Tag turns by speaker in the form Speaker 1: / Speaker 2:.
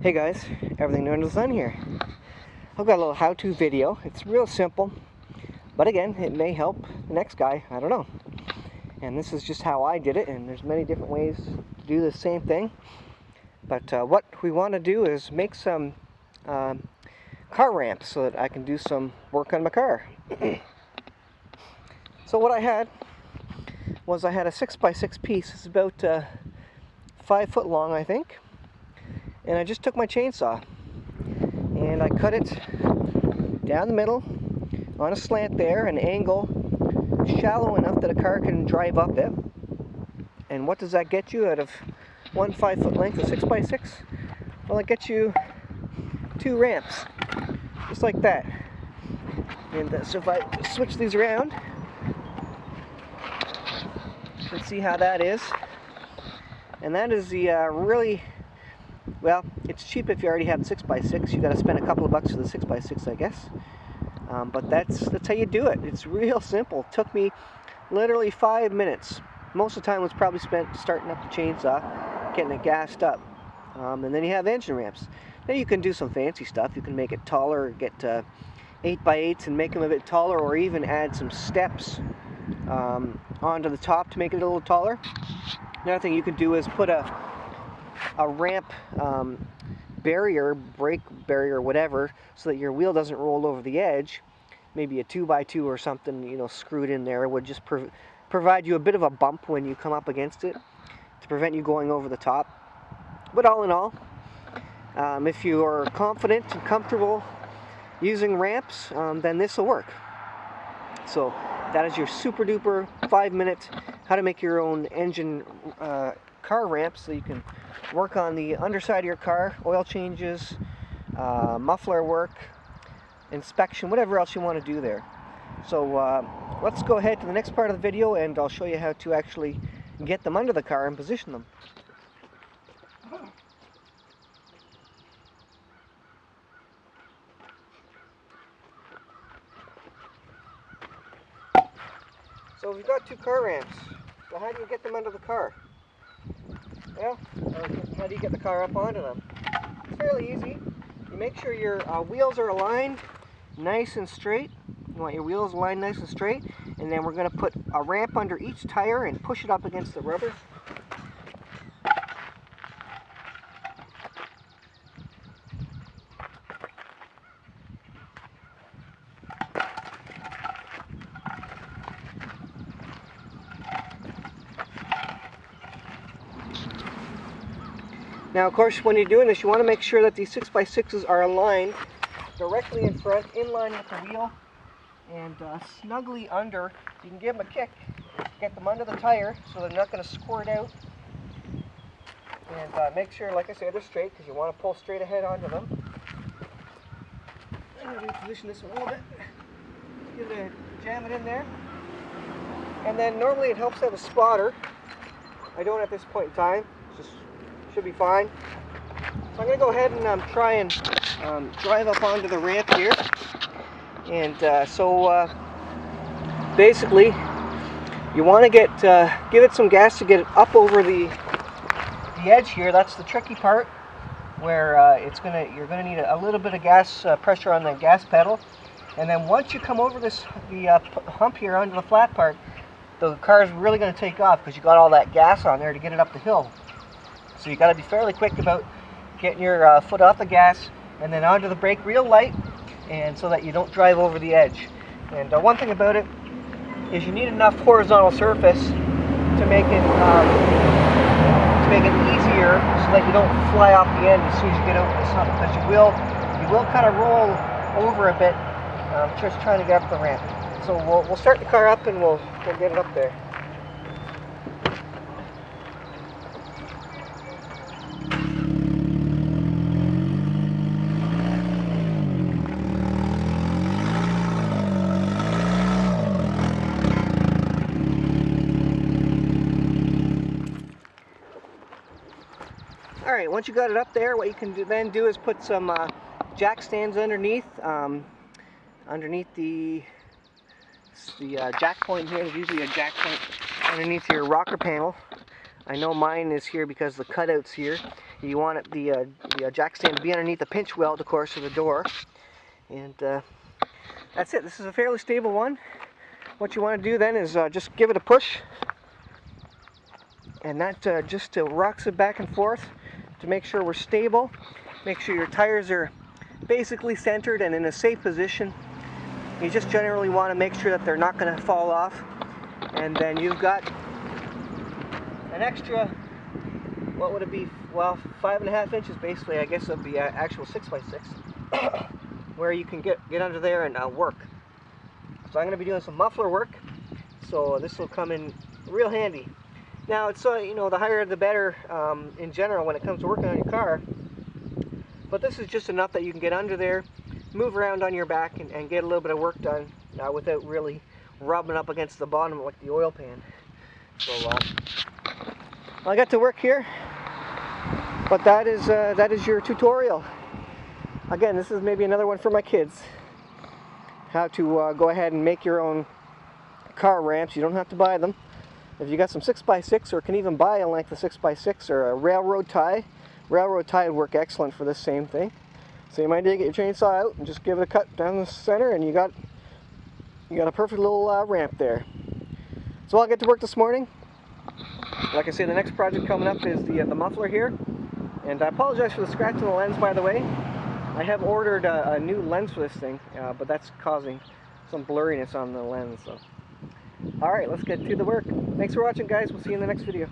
Speaker 1: Hey guys, everything new under the sun here. I've got a little how-to video. It's real simple, but again, it may help the next guy, I don't know. And this is just how I did it, and there's many different ways to do the same thing. But what we want to do is make some car ramps so that I can do some work on my car. So what I had was I had a 6x6 piece. It's about 5 foot long, I think. And I just took my chainsaw and I cut it down the middle on a slant there, an angle shallow enough that a car can drive up it. And what does that get you out of one 5 foot length of 6x6? Well, it gets you 2 ramps, just like that. And so if I switch these around, you can see how that is. And that is the really, well, it's cheap if you already have 6x6. You got to spend a couple of bucks for the 6x6, I guess. But that's how you do it. It's real simple. It took me literally 5 minutes. Most of the time was probably spent starting up the chainsaw, getting it gassed up. And then you have engine ramps. Then you can do some fancy stuff. You can make it taller, get 8x8s and make them a bit taller, or even add some steps onto the top to make it a little taller. Another thing you can do is put a ramp barrier, brake barrier, whatever, so that your wheel doesn't roll over the edge. Maybe a 2x2 or something, you know, screwed in there. It would just provide you a bit of a bump when you come up against it to prevent you going over the top. But all in all, if you are confident and comfortable using ramps, then this will work. So that is your super duper 5-minute how to make your own engine car ramps, so you can work on the underside of your car, oil changes, muffler work, inspection, whatever else you want to do there. So let's go ahead to the next part of the video and I'll show you how to actually get them under the car and position them. So we've got 2 car ramps. So how do you get them under the car? Well, how do you get the car up onto them? It's fairly easy. You make sure your wheels are aligned nice and straight. You want your wheels aligned nice and straight. And then we're going to put a ramp under each tire and push it up against the rubber. Now, of course, when you're doing this, you want to make sure that these 6x6s are aligned directly in front, in line with the wheel, and snugly under. You can give them a kick, get them under the tire so they're not going to squirt out. And make sure, like I said, they're straight, because you want to pull straight ahead onto them. I'm going to reposition this a little bit. Give it a jam it in there. And then normally it helps to have a spotter. I don't at this point in time. Just should be fine. So I'm going to go ahead and try and drive up onto the ramp here. And basically, you want to give it some gas to get it up over the edge here. That's the tricky part, where you're gonna need a little bit of gas pressure on the gas pedal. And then once you come over the hump here onto the flat part, the car is really going to take off because you got all that gas on there to get it up the hill. So you got to be fairly quick about getting your foot off the gas and then onto the brake real light, and so that you don't drive over the edge. And one thing about it is you need enough horizontal surface to make it easier, so that you don't fly off the end as soon as you get over this hump, because you will kind of roll over a bit just trying to get up the ramp. So we'll start the car up and we'll get it up there. Alright, once you got it up there, what you can then do is put some jack stands underneath the jack point here. There's usually a jack point underneath your rocker panel. I know mine is here because the cutout's here. You want it, the jack stand to be underneath the pinch weld, of course, of the door. And that's it. This is a fairly stable one. What you want to do then is just give it a push, and that just rocks it back and forth to make sure we're stable. Make sure your tires are basically centered and in a safe position. You just generally want to make sure that they're not going to fall off. And then you've got an extra, what would it be? Well, 5.5 inches basically, I guess, of the actual 6x6, where you can get under there and work. So I'm going to be doing some muffler work, so this will come in real handy. Now, it's you know, the higher the better in general when it comes to working on your car, but this is just enough that you can get under there, move around on your back, and get a little bit of work done without really rubbing up against the bottom like the oil pan. So I got to work here, but that is your tutorial. Again, this is maybe another one for my kids. How to go ahead and make your own car ramps. You don't have to buy them. If you got some 6x6, or can even buy a length of 6x6 or a railroad tie would work excellent for this same thing. So you might need to get your chainsaw out and just give it a cut down the center, and you got a perfect little ramp there. So I'll get to work this morning. Like I say, the next project coming up is the muffler here. And I apologize for the scratch on the lens, by the way. I have ordered a new lens for this thing, but that's causing some blurriness on the lens. So. Alright, let's get to the work. Thanks for watching, guys. We'll see you in the next video.